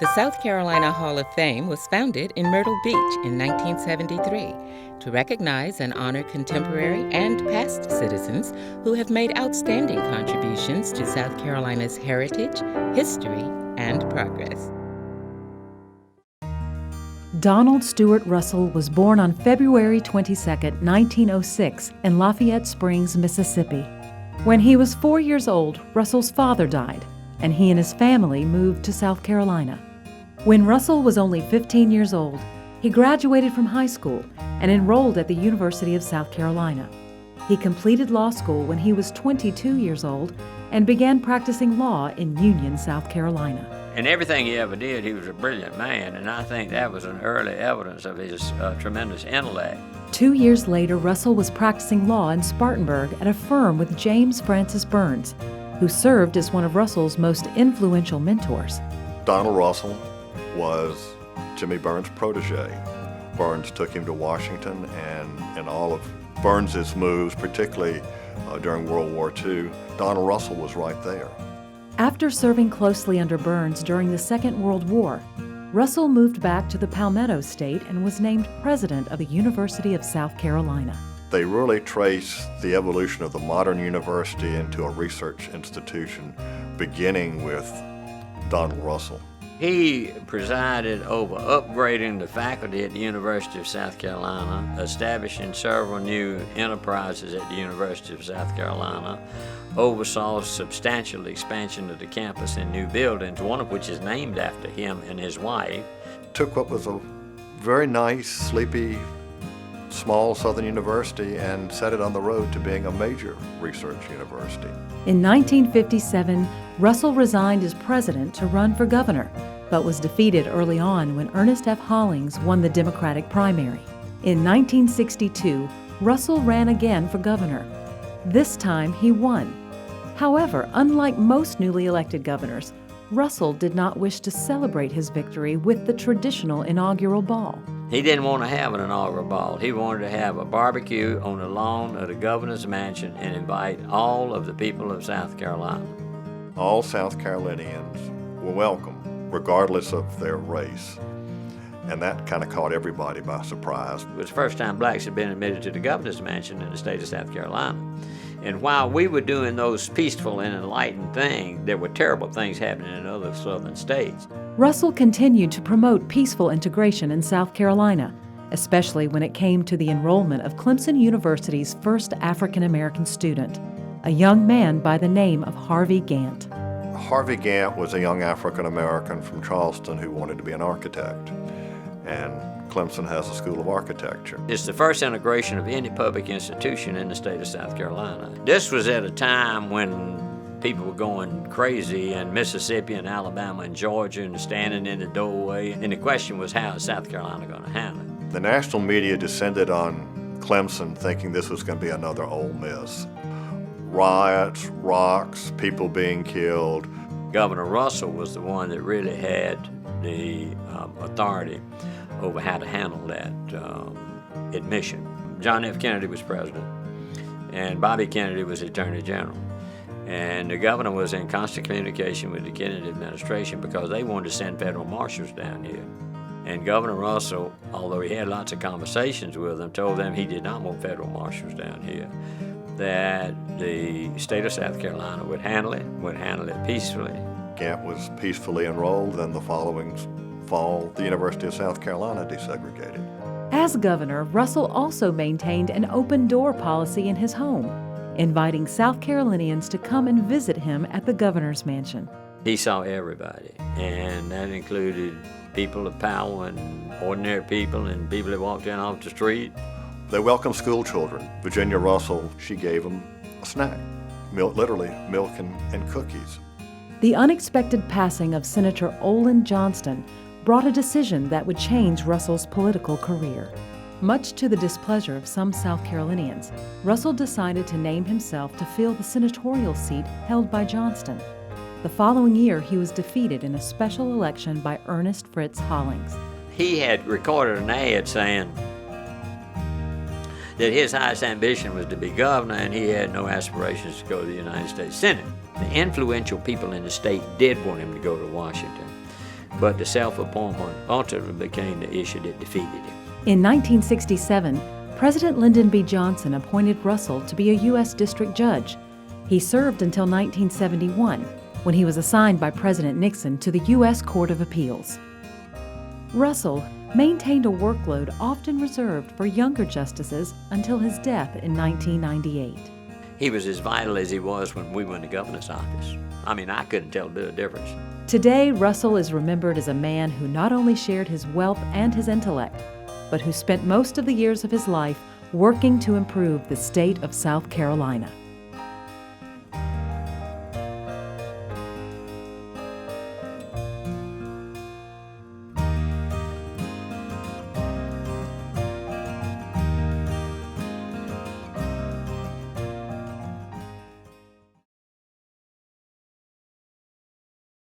The South Carolina Hall of Fame was founded in Myrtle Beach in 1973 to recognize and honor contemporary and past citizens who have made outstanding contributions to South Carolina's heritage, history, and progress. Donald Stuart Russell was born on February 22, 1906, in Lafayette Springs, Mississippi. When he was 4 years old, Russell's father died, and he and his family moved to South Carolina. When Russell was only 15 years old, he graduated from high school and enrolled at the University of South Carolina. He completed law school when he was 22 years old and began practicing law in Union, South Carolina. In everything he ever did, he was a brilliant man, and I think that was an early evidence of his tremendous intellect. 2 years later, Russell was practicing law in Spartanburg at a firm with James Francis Byrnes, who served as one of Russell's most influential mentors. Donald Russell was Jimmy Byrnes' protégé. Byrnes took him to Washington, and in all of Byrnes' moves, particularly during World War II, Donald Russell was right there. After serving closely under Byrnes during the Second World War, Russell moved back to the Palmetto State and was named president of the University of South Carolina. They really trace the evolution of the modern university into a research institution, beginning with Donald Russell. He presided over upgrading the faculty at the University of South Carolina, establishing several new enterprises at the University of South Carolina, oversaw substantial expansion of the campus in new buildings, one of which is named after him and his wife. Took what was a very nice, sleepy, small Southern university and set it on the road to being a major research university. In 1957, Russell resigned as president to run for governor, but was defeated early on when Ernest F. Hollings won the Democratic primary. In 1962, Russell ran again for governor. This time he won. However, unlike most newly elected governors, Russell did not wish to celebrate his victory with the traditional inaugural ball. He didn't want to have an inaugural ball. He wanted to have a barbecue on the lawn of the governor's mansion and invite all of the people of South Carolina. All South Carolinians were welcome, regardless of their race. And that kind of caught everybody by surprise. It was the first time blacks had been admitted to the governor's mansion in the state of South Carolina. And while we were doing those peaceful and enlightened things, there were terrible things happening in other southern states. Russell continued to promote peaceful integration in South Carolina, especially when it came to the enrollment of Clemson University's first African-American student, a young man by the name of Harvey Gantt. Harvey Gantt was a young African-American from Charleston who wanted to be an architect, and Clemson has a school of architecture. It's the first integration of any public institution in the state of South Carolina. This was at a time when people were going crazy in Mississippi and Alabama and Georgia and standing in the doorway, and the question was, how is South Carolina going to handle it? The national media descended on Clemson thinking this was going to be another Ole Miss. Riots, rocks, people being killed. Governor Russell was the one that really had the authority over how to handle that admission. John F. Kennedy was president, and Bobby Kennedy was Attorney General. And the governor was in constant communication with the Kennedy administration because they wanted to send federal marshals down here. And Governor Russell, although he had lots of conversations with them, told them he did not want federal marshals down here, that the state of South Carolina would handle it peacefully. Gantt was peacefully enrolled, and the following fall, the University of South Carolina desegregated. As governor, Russell also maintained an open-door policy in his home, inviting South Carolinians to come and visit him at the governor's mansion. He saw everybody, and that included people of power and ordinary people and people that walked in off the street. They welcomed school children. Virginia Russell, she gave them a snack, literally milk and cookies. The unexpected passing of Senator Olin Johnston brought a decision that would change Russell's political career. Much to the displeasure of some South Carolinians, Russell decided to name himself to fill the senatorial seat held by Johnston. The following year, he was defeated in a special election by Ernest Fritz Hollings. He had recorded an ad saying that his highest ambition was to be governor, and he had no aspirations to go to the United States Senate. The influential people in the state did want him to go to Washington. But the self-appointment ultimately became the issue that defeated him. In 1967, President Lyndon B. Johnson appointed Russell to be a U.S. District Judge. He served until 1971, when he was assigned by President Nixon to the U.S. Court of Appeals. Russell maintained a workload often reserved for younger justices until his death in 1998. He was as vital as he was when we were in the governor's office. I mean, I couldn't tell the difference. Today, Russell is remembered as a man who not only shared his wealth and his intellect, but who spent most of the years of his life working to improve the state of South Carolina.